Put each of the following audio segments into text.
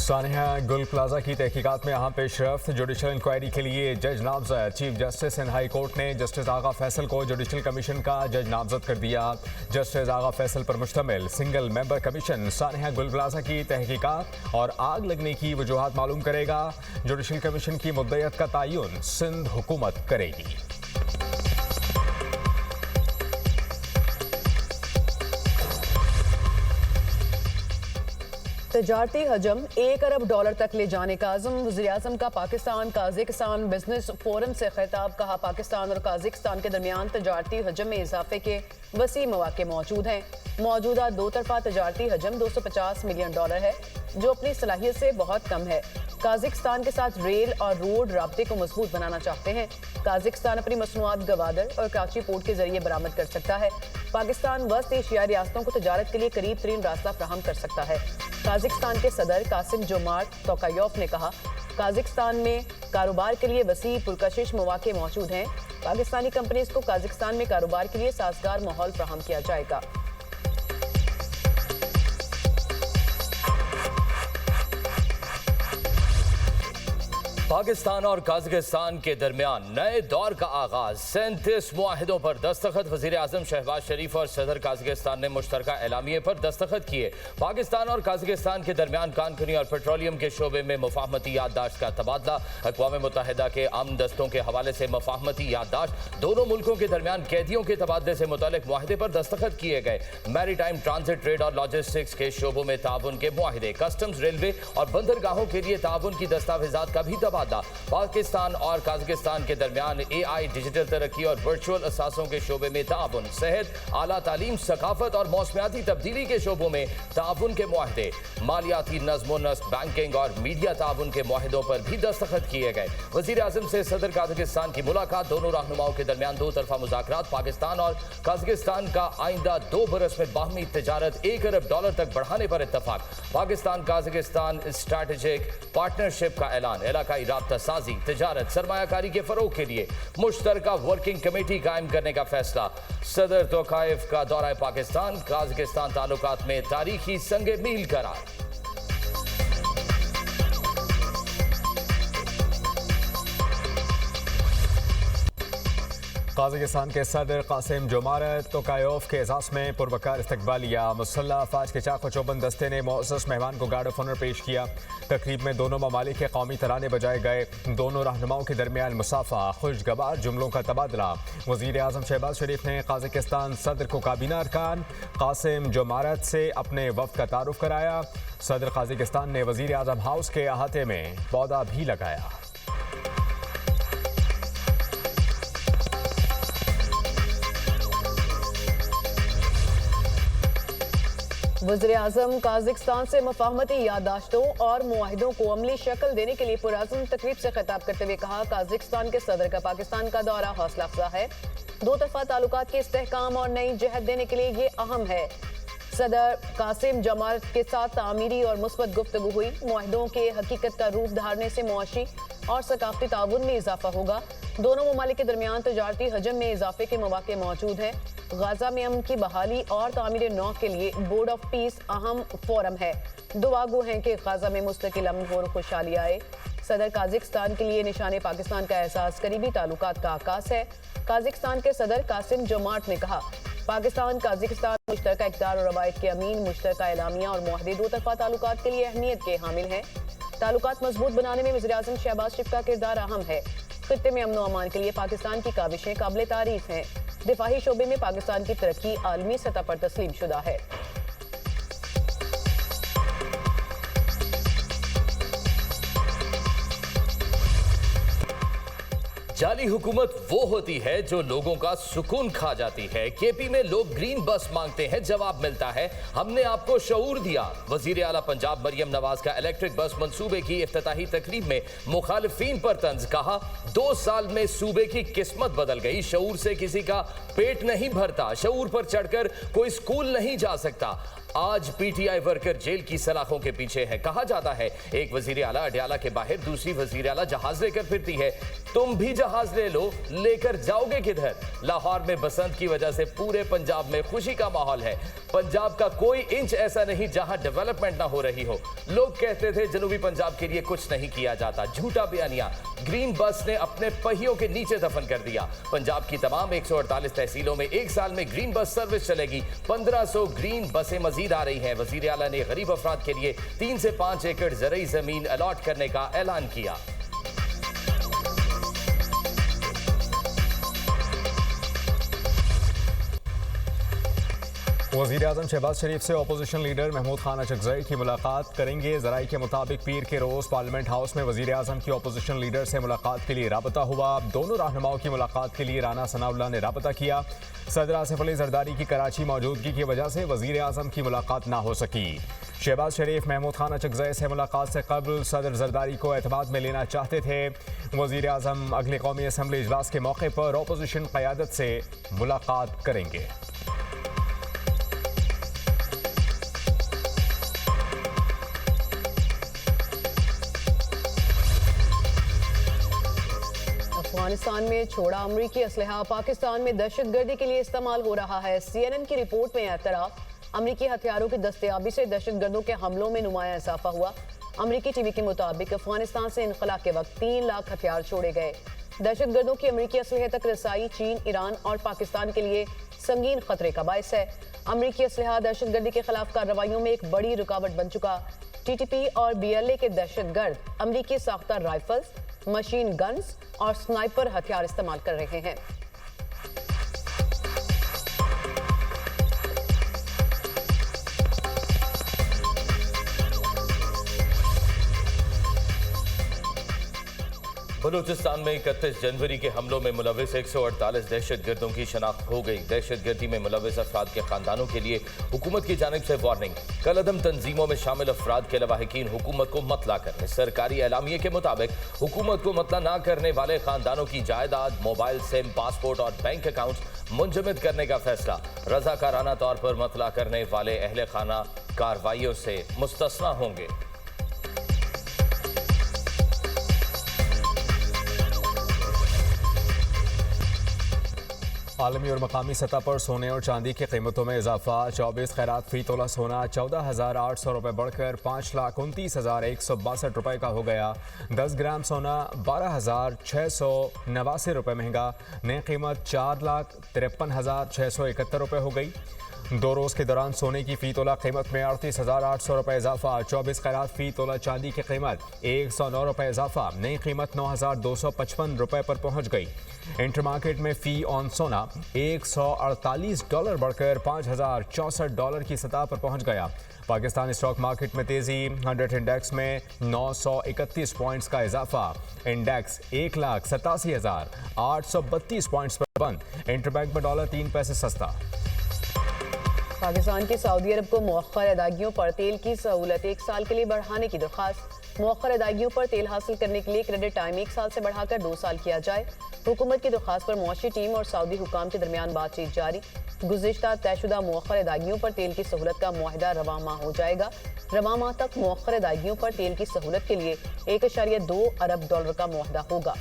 सानिया गुल प्लाजा की तहकीकात में अहम पेशरफ्त। जुडिशल इंक्वायरी के लिए जज नामजद। Chief justice in high court ने जस्टिस आगा फैसल को जुडिशल कमीशन का जज नामजद कर दिया। जस्टिस आगा फैसल पर मुश्तमिल सिंगल मेंबर कमीशन सानिया गुल प्लाजा की तहकीकात और आग लगने की वजूहात मालूम करेगा। जुडिशल कमीशन की मुद्दत का तयन सिंध हुकूमत करेगी। तजारती हजम $1 अरब तक ले जाने का आज़म। वज़ीर-ए-आज़म का पाकिस्तान काज़िकिस्तान बिजनेस फोरम से खिताब। कहा, पाकिस्तान और काज़िकिस्तान के दरमियान तजारती हजम में इजाफे के वसी मौके मौजूद हैं। मौजूदा दो तरफा तजारती हजम $250 मिलियन है, जो अपनी सलाहियत से बहुत कम है। काज़िकिस्तान के साथ रेल और रोड राब्ते को मजबूत बनाना चाहते हैं। काज़िकिस्तान अपनी मसनूआत गवादर और कराची पोर्ट के जरिए बरामद कर सकता है। पाकिस्तान वस्त एशियाई रियासतों को तजारत के लिए करीब तरीन रास्ता फ्राहम कर सकता है। काज़िकिस्तान के सदर कासिम जोमार्ट तोकायोफ ने कहा, काज़िकिस्तान में कारोबार के लिए वसी पुरकशिश मौके मौजूद हैं। पाकिस्तानी कंपनीज को काज़िकिस्तान में कारोबार के लिए साजगार माहौल फ्राहम किया जाएगा। पाकिस्तान और काज़िकिस्तान के दरमियान नए दौर का आगाज। 37 मुआहिदों पर दस्तखत। वज़ीर-ए-आज़म शहबाज शरीफ और सदर काज़िकिस्तान ने मुश्तरका एलामिये पर दस्तखत किए। पाकिस्तान और काज़िकिस्तान के दरमियान कानकुनी और पेट्रोलियम के शोबे में मुफाहमती याददाश्त का तबादला। अक़वाम मुत्तहिदा के अमन दस्तों के हवाले से मुफाहमती याददाश्त। दोनों मुल्कों के दरमियान कैदियों के तबादले से मुतल्लिक मुआहिदे पर दस्तखत किए गए। मैरीटाइम ट्रांजिट ट्रेड और लॉजिस्टिक्स के शोबों में ताउन के मुआहिदे। कस्टम्स, रेलवे और बंदरगाहों के लिए ताउन की दस्तावेजात का भी तबादला। पाकिस्तान और काज़िकिस्तान के दरमियान AI, डिजिटल तरक्की और वर्चुअल असासों के शोबे में ताउन। सेहत, आला तालीम, सकाफत और मौसमियाती तब्दीली के शोबों में ताउन के मुआहिदे। मालियाती नज़्म नस्क, बैंकिंग और मीडिया ताउन के मुआहिदों पर भी दस्तखत किए गए। वज़ीर-ए-आज़म से सदर काज़िकिस्तान की मुलाकात। दोनों रहनुमाओं के दरमियान दो तरफा मुज़ाकरात। पाकिस्तान और काज़िकिस्तान का आइंदा 2 बरस में बाहमी तिजारत $1 अरब तक बढ़ाने पर इत्तफाक। पाकिस्तान काज़िकिस्तान स्ट्रैटेजिक पार्टनरशिप का ऐलान। इलाकाई राब्ता साजी, तिजारत, सरमायाकारी के फरोग के लिए मुश्तरका वर्किंग कमेटी कायम करने का फैसला। सदर तोकायफ का दौरा पाकिस्तान। काज़िकिस्तान ताल्लुकात में तारीखी संगे मील करार। काज़िकिस्तान के सदर कासिम जोमार्ट तोकायोफ के एजाज़ में पुरवकार इस्तकबालिया। मुसल्लह अफवाज के चाक व चौबंद दस्ते ने मुअज़्ज़ज़ मेहमान को गार्ड ऑफ ऑनर पेश किया। तकरीब में दोनों ममालिक के कौमी तराने बजाए गए। दोनों रहनुमाओं के दरमियान मुसाफा, खुशगवार जुमलों का तबादला। वज़ीर-ए-आज़म शहबाज शरीफ ने काज़िकिस्तान सदर को काबीना अरकान कासिम जोमार्ट से अपने वफ़द का तारुफ कराया। सदर काज़िकिस्तान ने वज़ीर-ए-आज़म हाउस के अहाते में पौधा भी लगाया। वज़ीर-ए-आज़म काज़िकिस्तान से मुफाहमती याददाश्तों और मुआहिदों को अमली शक्ल देने के लिए पुरअज़्म तकरीब से खिताब करते हुए कहा, काज़िकिस्तान के सदर का पाकिस्तान का दौरा हौसला अफजा है। दो तरफा ताल्लुकात के इस्तेहकाम और नई जहत देने के लिए ये अहम है। सदर कासिम जोमार्ट के साथ तामीरी और मुस्बत गुफ्तगू हुई। मुआहिदों के हकीकत का रूप धारने से मुआशी और सकाफती ताउन में इजाफा होगा। दोनों ममालिक के दरमियान तजारती हजम में इजाफे के मौके मौजूद हैं। गाजा में अमन की बहाली और तामीर नौ के लिए बोर्ड ऑफ पीस अहम फोरम है। दुआ गो हैं कि गाजा में मुस्तकिल अमन और खुशहाली आए। सदर काज़िकिस्तान के लिए निशाने पाकिस्तान का एहसास करीबी ताल्लुकात का आकाश है। काज़िकिस्तान के सदर कासिम जोमार्ट ने कहा, पाकिस्तान काज़िकिस्तान मुश्तरका इक़दार और रवायत के अमीन। मुश्तरका एलामिया और मुआहदे दो तरफा ताल्लुकात के लिए अहमियत के हामिल हैं। ताल्लुकात मजबूत बनाने में वज़ीर-ए-आज़म शहबाज शरीफ का किरदार अहम है। खित्ते में अमन व अमान के लिए पाकिस्तान की काविशें काबिल तारीफ हैं। दिफाही शोबे में पाकिस्तान की तरक्की आलमी सतह पर तस्लीम शुदा है। जाली हुकूमत वो होती है जो लोगों का सुकून खा जाती है। केपी में लोग ग्रीन बस मांगते हैं, जवाब मिलता है हमने आपको शऊर दिया। वजीर आला पंजाब मरियम नवाज का इलेक्ट्रिक बस मंसूबे की इफ्तिताही तकरीब में मुखालिफिन पर तंज। कहा 2 साल में सूबे की किस्मत बदल गई। शऊर से किसी का पेट नहीं भरता, शऊर पर चढ़कर कोई स्कूल नहीं जा सकता। आज पीटीआई वर्कर जेल की सलाखों के पीछे है। कहा जाता है एक वजीर आला अडयाला के बाहर दूसरी वजीर आला जहाज लेकर फिरती है, तुम भी जहाज ले लो, लेकर जाओगे किधर? लाहौर में बसंत की वजह से पूरे पंजाब में खुशी का माहौल है। पंजाब का कोई इंच ऐसा नहीं जहां डेवलपमेंट ना हो रही हो। लोग कहते थे जनूबी पंजाब के लिए कुछ नहीं किया जाता, झूठा बयानिया। ग्रीन बस ने अपने पहियों के नीचे दफन कर दिया। पंजाब की तमाम 148 तहसीलों में एक साल में ग्रीन बस सर्विस चलेगी। 1500 ग्रीन बसें मजीद आ रही हैं। वजीर आला ने गरीब अफराद के लिए 3 से 5 एकड़ ज़रई जमीन अलॉट करने का ऐलान किया। वज़ीर-ए-आज़म शहबाज शरीफ से अपोजिशन लीडर महमूद खान अचकज़ई की मुलाकात करेंगे। ज़राई के मुताबिक पीर के रोज़ पार्लियामेंट हाउस में वज़ीर-ए-आज़म की अपोजिशन लीडर से मुलाकात के लिए राबता हुआ। दोनों रहनुमाओं की मुलाकात के लिए राना सनाउल्लाह ने राबता किया। सदर आसिफ अली जरदारी की कराची मौजूदगी की वजह से वज़ीर-ए-आज़म की मुलाकात ना हो सकी। शहबाज शरीफ महमूद खान अचकज़ई से मुलाकात से कबल सदर जरदारी को एतमाद में लेना चाहते थे। वज़ीर-ए-आज़म अगले कौमी असम्बली इजलास के मौके पर अपोजिशन क़यादत से मुलाकात करेंगे। अफगानिस्तान में छोड़ा अमरीकी असलहा पाकिस्तान में दहशतगर्दी के लिए इस्तेमाल हो रहा है। CNN की रिपोर्ट में एतराफ़, अमरीकी हथियारों की दस्तयाबी से दहशतगर्दों के हमलों में नुमाया इजाफा हुआ। अमरीकी टीवी के मुताबिक अफगानिस्तान से इनखला के वक्त 3 लाख हथियार छोड़े गए। दहशतगर्दों की अमरीकी असलहे तक रसाई चीन, ईरान और पाकिस्तान के लिए संगीन खतरे का बायस है। अमरीकी असलहा दहशतगर्दी के खिलाफ कार्रवाइयों में एक बड़ी रुकावट बन चुका। TTP और BLA के दहशतगर्द अमरीकी साख्ता राइफल्स, मशीन गन्स और स्नाइपर हथियार इस्तेमाल कर रहे हैं। बलूचिस्तान में 31 जनवरी के हमलों में मुलविस 148 दहशतगर्दों की शनाख्त हो गई। दहशतगर्दी में मुलविस अफराद के खानदानों के लिए हुकूमत की जानिब से वार्निंग। कलअदम तंजीमों में शामिल अफराद के लवाहिकीन हुकूमत को मतला करने। सरकारी एलामिये के मुताबिक हुकूमत को मतला ना करने वाले खानदानों की जायदाद, मोबाइल सिम, पासपोर्ट और बैंक अकाउंट मुंजमद करने का फैसला। रजाकाराना तौर पर मतला करने वाले अहले खाना कार्रवाइयों से मुस्तस्ना होंगे। आलमी और मकामी सतह पर सोने और चांदी की कीमतों में इजाफा। 24 खैरात फी तोला सोना 14,800 रुपये बढ़कर 5,29,162 रुपये का हो गया। 10 ग्राम सोना 12,689 रुपये महंगा। नई कीमत 4,53,671 रुपये हो गई। 2 रोज़ के दौरान सोने की फी तोला कीमत में 38,800 रुपये इजाफा। 24 खैरात फी तोला चांदी की कीमत 109 रुपये इजाफा। नई कीमत 9,255 रुपये पर पहुंच गई। इंटर मार्केट में फी ऑन सोना $148 बढ़कर $5,064 की सतह पर पहुंच गया। पाकिस्तान स्टॉक मार्केट में तेजी। 100 इंडेक्स में 931 पॉइंट्स का इजाफा। इंडेक्स 1,87,832 पॉइंट्स पर बंद। इंटरबैंक में डॉलर 3 पैसे सस्ता। पाकिस्तान की सऊदी अरब को मौखर अदायगियों पर तेल की सहूलत 1 साल के लिए बढ़ाने की दरख्वास्त। मौखर अदायगियों पर तेल हासिल करने के लिए क्रेडिट टाइम 1 साल से बढ़ाकर 2 साल किया जाए। हुकूमत की दरख्वास्त पर मुआशी टीम और सऊदी हुकाम के दरमियान बातचीत जारी। गुज़िश्ता तयशुदा मौखर अदायगियों पर तेल की सहूलत का मुआहिदा रवां माह हो जाएगा। रवां माह तक मौखर अदायगियों पर तेल की सहूलत के लिए $1.2 अरब का मुआहिदा होगा।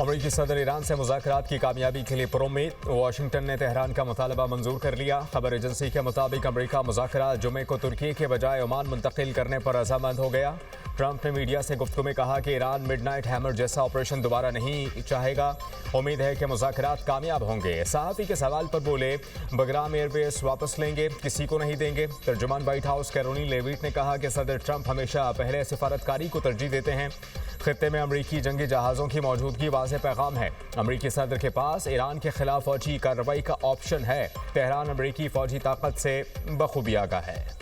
अमरीकी सदर ईरान से मुज़ाकरात की कामयाबी के लिए पुरुम्मीद। वाशिंगटन ने तेहरान का मुतालबा मंजूर कर लिया। खबर एजेंसी के मुताबिक अमरीका मुज़ाकरात जुमे को तुर्की के बजाय ओमान मुंतकिल करने पर रजामंद हो गया। ट्रंप ने मीडिया से गुफ्तगू में कहा कि ईरान मिडनाइट हैमर जैसा ऑपरेशन दोबारा नहीं चाहेगा। उम्मीद है कि मुज़ाकरात कामयाब होंगे। सहाफ़ी के सवाल पर बोले, बगराम एयरबेस वापस लेंगे, किसी को नहीं देंगे। तर्जुमान व्हाइट हाउस कैरोलिन लेविट ने कहा कि सदर ट्रंप हमेशा पहले सिफारतकारी को तरजीह देते हैं। खित्ते में अमरीकी जंगी जहाज़ों की मौजूदगी वाज़ेह पैगाम है। अमरीकी सदर के पास ईरान के खिलाफ फौजी कार्रवाई का ऑप्शन है। तेहरान अमरीकी फौजी ताकत से बखूबी आगाह है।